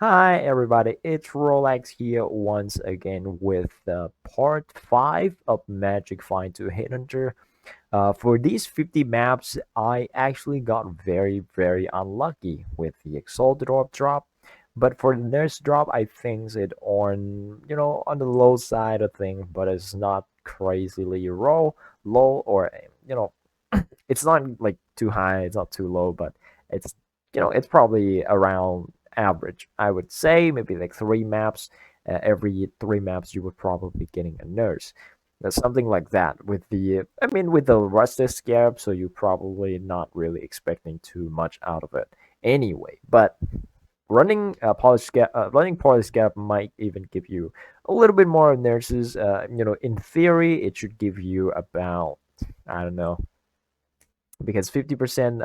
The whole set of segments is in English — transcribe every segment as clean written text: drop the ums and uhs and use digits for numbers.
Hi everybody, it's Rolex here once again with part 5 of Magic Find to Headhunter. For these 50 maps, I actually got very unlucky with the Exalted Orb drop. But for the Nurse drop, I think it on the low side of things, but it's not crazily low, or it's not like too high, it's not too low, but it's it's probably around average. I would say maybe like 3 maps. Every 3 maps, you would probably getting a nurse. Something like that with with the rusted scarab, so you're probably not really expecting too much out of it anyway. But running polished scarab might even give you a little bit more nurses. In theory, it should give you about, I don't know, because 50%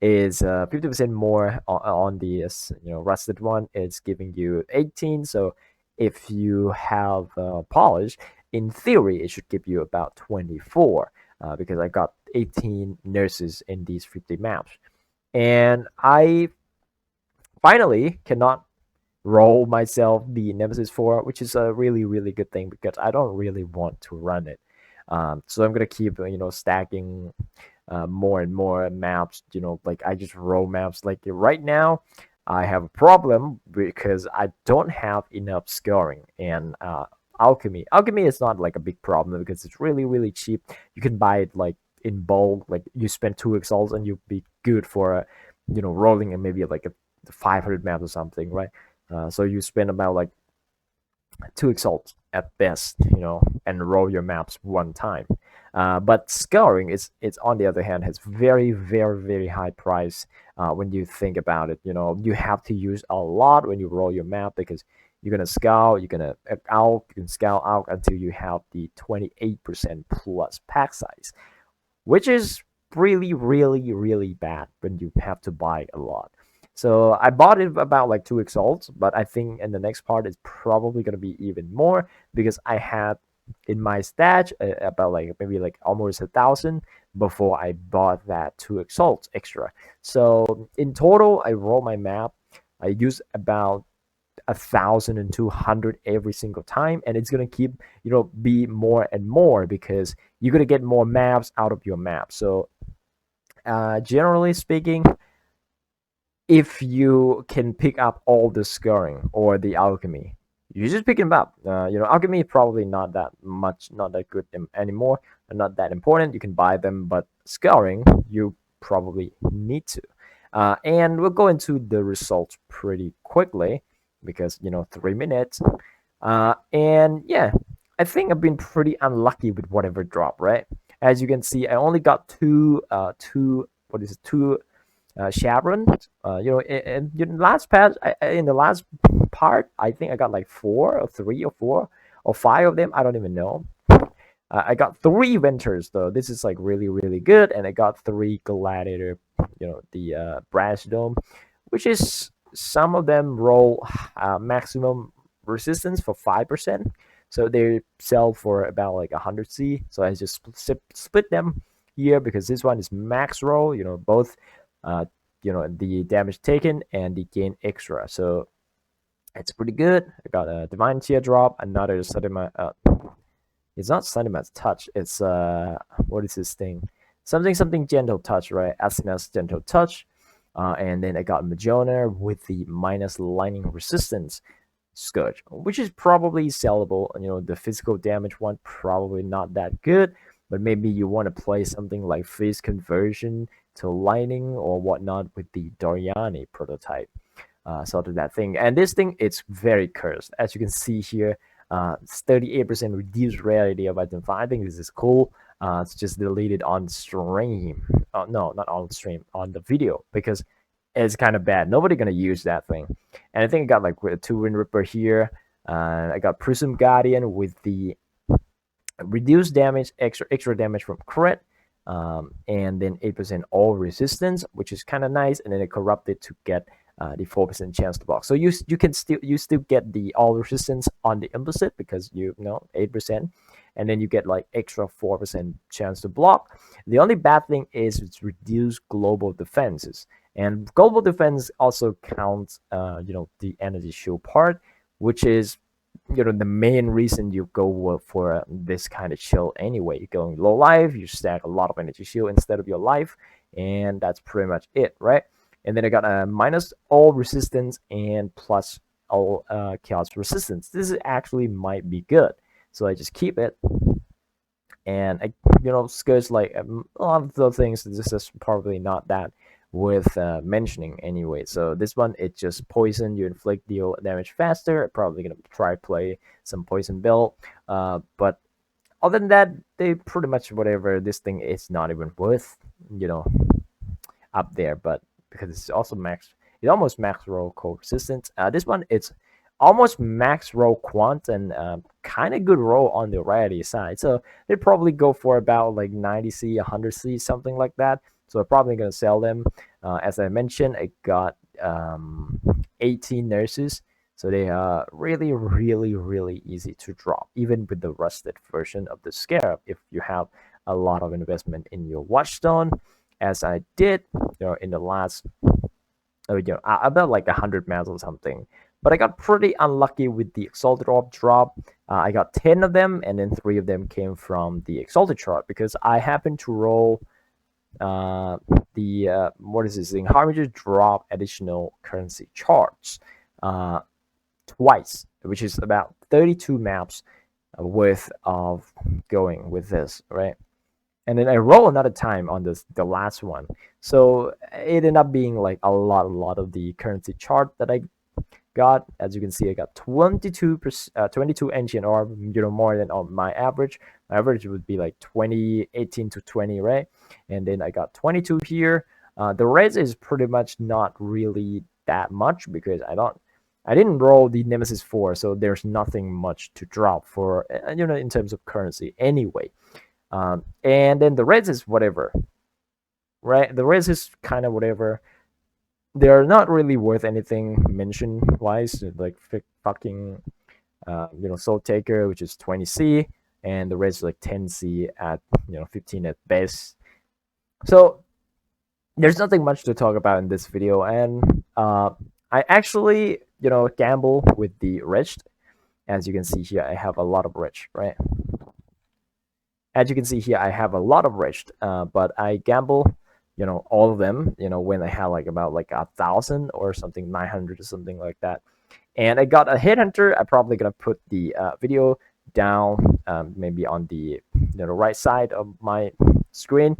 is 50% more on the rusted one. It's giving you 18. So if you have polish, in theory it should give you about 24, because I got 18 nurses in these 50 maps, and I finally cannot roll myself the Nemesis 4, which is a really good thing because I don't really want to run it. So I'm gonna keep stacking more and more maps. Like I just roll maps. Like right now, I have a problem because I don't have enough scoring and alchemy. Alchemy is not like a big problem because it's really cheap. You can buy it like in bulk. Like you spend 2 exalts and you'll be good for rolling and maybe like a 500 maps or something, right? So you spend about like 2 exalts at best, and roll your maps one time. But scoring is, it's on the other hand, has very high price. When you think about it, you have to use a lot when you roll your map because you're gonna scout, you're gonna out, you can scout out until you have the 28% plus pack size, which is really bad when you have to buy a lot. So I bought it about like 2 exalts, but I think in the next part it's probably gonna be even more because I had in my stash about like maybe like almost 1,000 before I bought that 2 exalts extra. So in total, I roll my map. I use about 1,200 every single time, and it's gonna keep be more and more because you're gonna get more maps out of your map. So generally speaking, if you can pick up all the scoring or the alchemy, you just pick them up. Alchemy is probably not that much, not that good anymore, and not that important. You can buy them, but scoring you probably need to. And we'll go into the results pretty quickly because 3 minutes. And yeah, I think I've been pretty unlucky with whatever drop. Right, as you can see, I only got two. What is it? Two Chevron. In last patch, in the last part, I think I got like 4 or 3 or 4 or 5 of them. I don't even know. I got 3 Venters though. This is like really good, and I got 3 Gladiator. The Brass Dome, which is some of them roll maximum resistance for 5%. So they sell for about like 100C. So I just split them here because this one is max roll. Both the damage taken and the gain extra. So it's pretty good. I got a Divine Teardrop, another Sudden. It's not Sudden Touch. It's what is this thing? Something Gentle Touch, right? Asina's Gentle Touch. And then I got Majona with the minus lightning resistance Scourge, which is probably sellable. The physical damage one probably not that good, but maybe you want to play something like Phase Conversion to Lightning or whatnot with the Doriani prototype. Sort of that thing. And this thing, it's very cursed. As you can see here, 38% reduced rarity of item 5. I think this is cool. It's just deleted on stream. No, not on stream, on the video, because it's kind of bad. Nobody gonna use that thing. And I think I got like a 2 Wind Ripper here. I got Prism Guardian with the reduced damage, extra damage from crit, and then 8% all resistance, which is kind of nice. And then it corrupted to get the 4% chance to block. So you still get the all resistance on the implicit because 8%, and then you get like extra 4% chance to block. The only bad thing is it's reduced global defenses, And global defense also counts, the energy shield part, which is the main reason you go for this kind of shield anyway. You're going low life, you stack a lot of energy shield instead of your life, and that's pretty much it, right? And then I got a minus all resistance and plus all chaos resistance. This is actually might be good, so I just keep it. And I, Scourge, like a lot of the things, this is probably not that worth mentioning anyway. So this one, it's just poison. You inflict deal damage faster. Probably gonna try play some poison build. But other than that, they pretty much whatever. This thing is not even worth, up there. But because it's also it's almost max roll cold resistance. This one, it's almost max roll quant and kind of good roll on the rarity side. So they probably go for about like 90C, 100C, something like that. So I'm probably going to sell them. As I mentioned, I got 18 nurses. So they are really, really, really easy to drop, even with the rusted version of the Scarab, if you have a lot of investment in your Watchstone, as I did, in the last, about like 100 maps or something. But I got pretty unlucky with the Exalted Orb drop. I got 10 of them, and then 3 of them came from the Exalted chart because I happened to roll what is this thing? Harbinger drop additional currency charts twice, which is about 32 maps worth of going with this, right? And then I roll another time on the last one, so it ended up being like a lot of the currency chart that I got. As you can see, I got 22 ancient orb, more than on my average. My average would be like 18 to 20, right? And then I got 22 here. The res is pretty much not really that much because I didn't roll the Nemesis 4, so there's nothing much to drop for, in terms of currency anyway. And then the res is whatever, right? The res is kind of whatever. They're not really worth anything mention wise, like fucking Soul Taker, which is 20C, and the rest is like 10C at 15 at best. So there's nothing much to talk about in this video, and I actually gamble with the Wretched. As you can see here, I have a lot of Wretched, right? As you can see here, I have a lot of Wretched, but I gamble all of them, when I had like about like 1,000 or something, 900 or something like that. And I got a Headhunter. I'm probably gonna put the video down, maybe on the right side of my screen,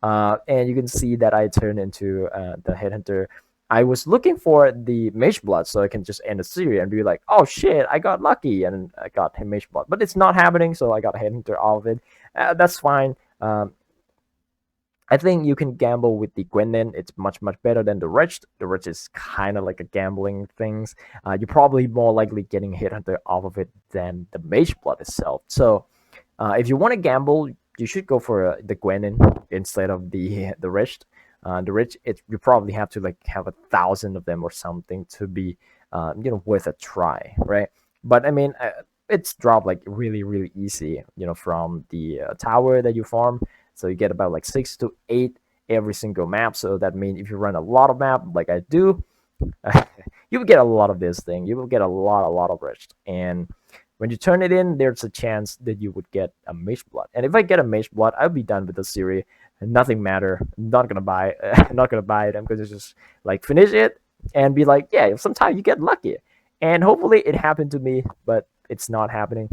and you can see that I turned into the Headhunter. I was looking for the Mageblood so I can just end the series and be like, oh shit, I got lucky and I got Mageblood, but it's not happening, so I got a Headhunter out of it. That's fine. I think you can gamble with the Gwendolyn. It's much better than the Wretched. The Wretched is kind of like a gambling things. You're probably more likely getting a Headhunter off of it than the Mageblood itself. So if you want to gamble, you should go for the Gwendolyn instead of the Wretched. The Wretched, you probably have to like have 1,000 of them or something to be worth a try, right? But I mean, it's dropped like really easy, from the tower that you farm. So you get about like 6 to 8 every single map. So that means if you run a lot of map like I do, you will get a lot of this thing. You will get a lot of Wretched. And when you turn it in, there's a chance that you would get a Mageblood. And if I get a Mageblood, I'll be done with the series. Nothing matter. I'm not gonna buy. I'm not gonna buy it. I'm gonna just like finish it and be like, yeah. Sometimes you get lucky, and hopefully it happened to me, but it's not happening.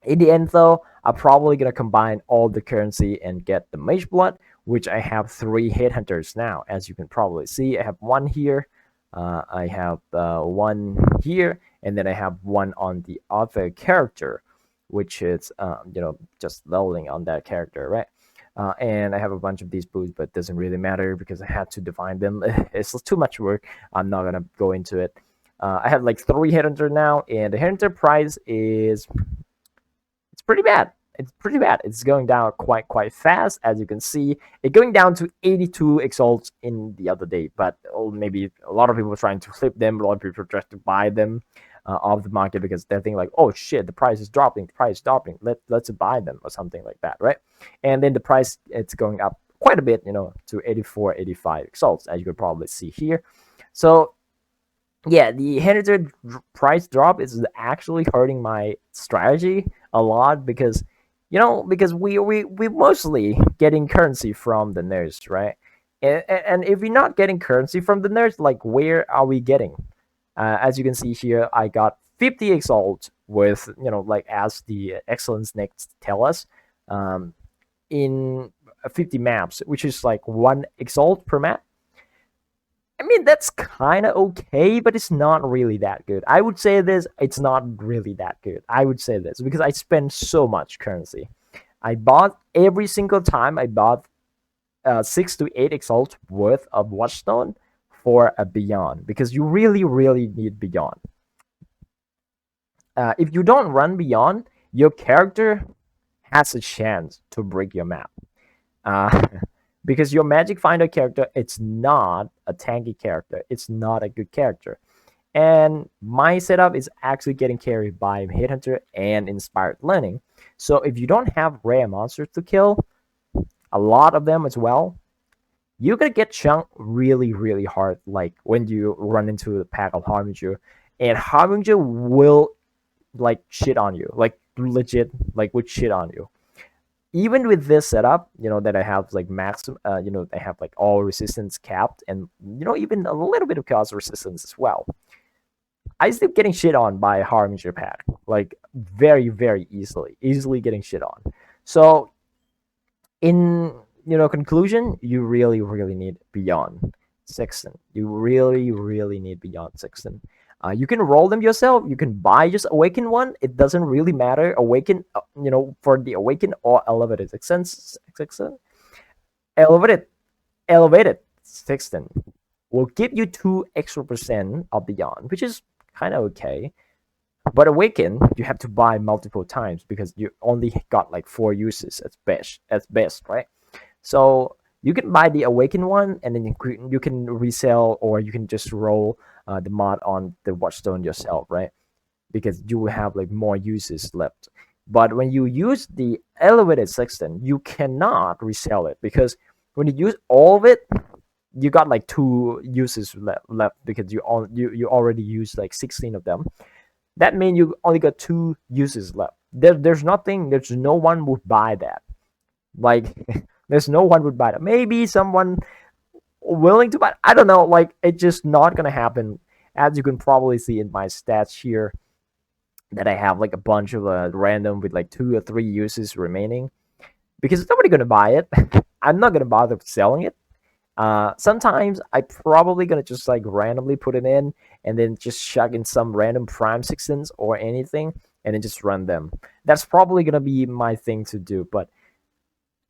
In the end, though, I'm probably gonna combine all the currency and get the Mageblood, which I have 3 Headhunters now. As you can probably see, I have 1 here, I have 1 here, and then I have 1 on the other character, which is just leveling on that character, right? And I have a bunch of these boots, but it doesn't really matter because I had to define them. It's too much work. I'm not gonna go into it. I have like 3 Headhunter now, and the Headhunter price is pretty bad. It's pretty bad. It's going down quite fast, as you can see. It's going down to 82 exalts in the other day, but maybe a lot of people are trying to flip them. A lot of people are trying to buy them off the market because they're thinking like, oh shit, the price is dropping. The price is dropping. Let's buy them or something like that, right? And then the price, it's going up quite a bit, to 84, 85 exalts, as you could probably see here. So yeah, the inherited price drop is actually hurting my strategy a lot because, because we mostly getting currency from the nerds, right? And if we're not getting currency from the nerds, like where are we getting? As you can see here, I got 50 exalt with, like as the excellence next tell us, in 50 maps, which is like one exalt per map. I mean, that's kind of okay, but it's not really that good. I would say this, it's not really that good. I would say this because I spend so much currency. I bought every single time I bought 6 to 8 exalt worth of Watchstone for a Beyond because you really, really need Beyond. If you don't run Beyond, your character has a chance to break your map. Because your Magic Finder character, it's not a tanky character. It's not a good character. And my setup is actually getting carried by Headhunter and Inspired Learning. So if you don't have rare monsters to kill, a lot of them as well, you're gonna get chunked really, really hard. Like when you run into the pack of Harbinger, and Harbinger will like shit on you, like legit, like would shit on you. Even with this setup, that I have like maximum, I have like all resistance capped, and even a little bit of chaos resistance as well. I still getting shit on by Harbinger pack, like very, very easily getting shit on. So in conclusion, you really, really need Beyond Sexton. You really, really need Beyond Sexton. You can roll them yourself. You can buy just Awaken one. It doesn't really matter. Awaken, for the Awaken or Elevated Sexton. Elevated Sexton will give you 2 extra % of Beyond, which is kind of okay. But Awaken, you have to buy multiple times because you only got like 4 uses at best, right? So you can buy the Awaken one, and then you can resell, or you can just roll the mod on the Watchstone yourself, right? Because you will have like more uses left. But when you use the Elevated Sexton, you cannot resell it because when you use all of it, you got like 2 uses left because you already used like 16 of them. That means you only got 2 uses left. There's no one would buy that. Like, there's no one would buy that. Maybe someone willing to buy. I don't know. Like, it's just not gonna happen. As you can probably see in my stats here, that I have like a bunch of random with like 2 or 3 uses remaining, because nobody gonna buy it. I'm not gonna bother selling it. Sometimes I probably gonna just like randomly put it in and then just chuck in some random prime sixtens or anything and then just run them. That's probably gonna be my thing to do, but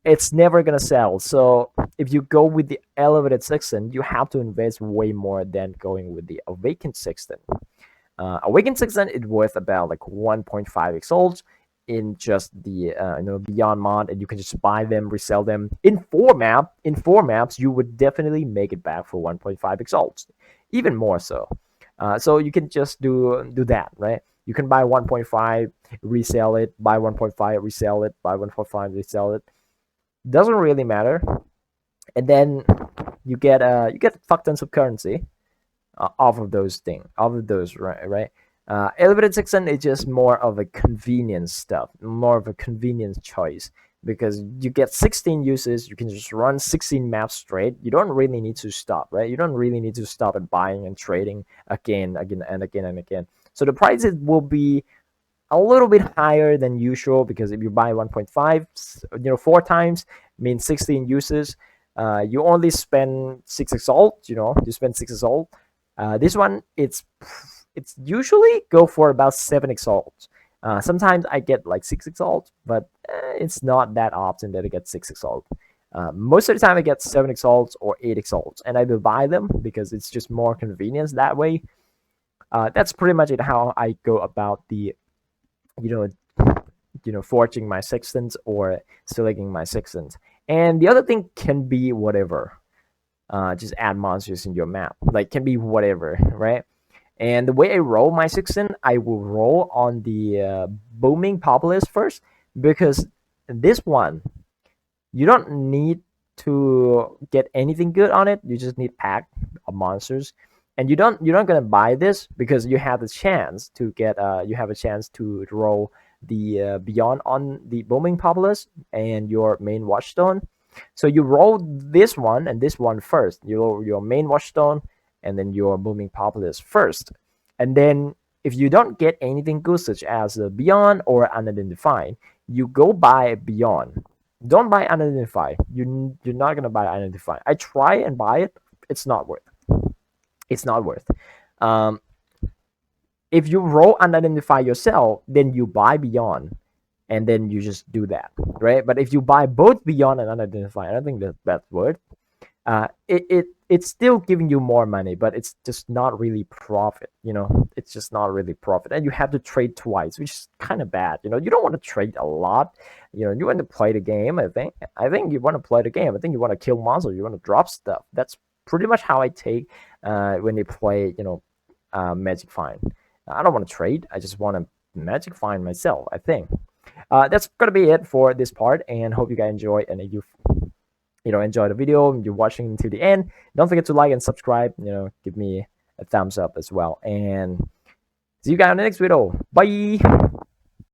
it's never gonna sell. So if you go with the Elevated Sexton, you have to invest way more than going with the Awakened Sexton. Awakened Sexton is worth about like 1.5 exalts in just the Beyond mod, and you can just buy them, resell them in 4 maps. You would definitely make it back for 1.5 exalts, even more so. So you can just do that, right? You can buy 1.5, resell it, buy 1.5, resell it, buy 1.5, resell it. Doesn't really matter. And then you get fuck tons of currency off of those, right? Elevated Sexton is just more of a convenience stuff, more of a convenience choice, because you get 16 uses. You can just run 16 maps straight. You don't really need to stop, right? You don't really need to stop at buying and trading again and again. So the prices will be a little bit higher than usual, because if you buy 1.5, 4 times means 16 uses. You only spend 6 exalt. You spend 6 exalt. This one, it's usually go for about 7 exalts. Sometimes I get like 6 exalts, but it's not that often that I get 6 exalts. Most of the time I get 7 exalts or 8 exalts, and I will buy them because it's just more convenience that way. That's pretty much it, how I go about the forging my sextants or selecting my sextants. And the other thing can be whatever. Just add monsters in your map. Like, can be whatever, right? And the way I roll my sextant, I will roll on the booming populace first, because this one, you don't need to get anything good on it, you just need pack of monsters. And you're not gonna buy this because you have the chance to get you have a chance to roll the beyond on the booming populace and your main watchstone. So you roll this one and this one first. You roll your main watchstone and then your booming populace first. And then if you don't get anything good such as a beyond or unidentified, you go buy beyond. Don't buy unidentified. You're not gonna buy unidentified. I try and buy it. It's not worth. It's not worth. Um, if you roll unidentified yourself, then you buy beyond, and then you just do that, right? But if you buy both beyond and unidentified, I don't think that's worth. It's still giving you more money, but it's just not really profit. It's just not really profit, and you have to trade twice, which is kind of bad. You don't want to trade a lot. You want to play the game. I think you want to play the game. I think you want to kill monsters. You want to drop stuff. That's pretty much how I take when they play. Magic Find. I don't want to trade. I just want to Magic Find myself. I think that's gonna be it for this part, and hope you guys enjoy and you enjoy the video. You're watching to the end. Don't forget to like and subscribe. Give me a thumbs up as well, and see you guys on the next video. Bye.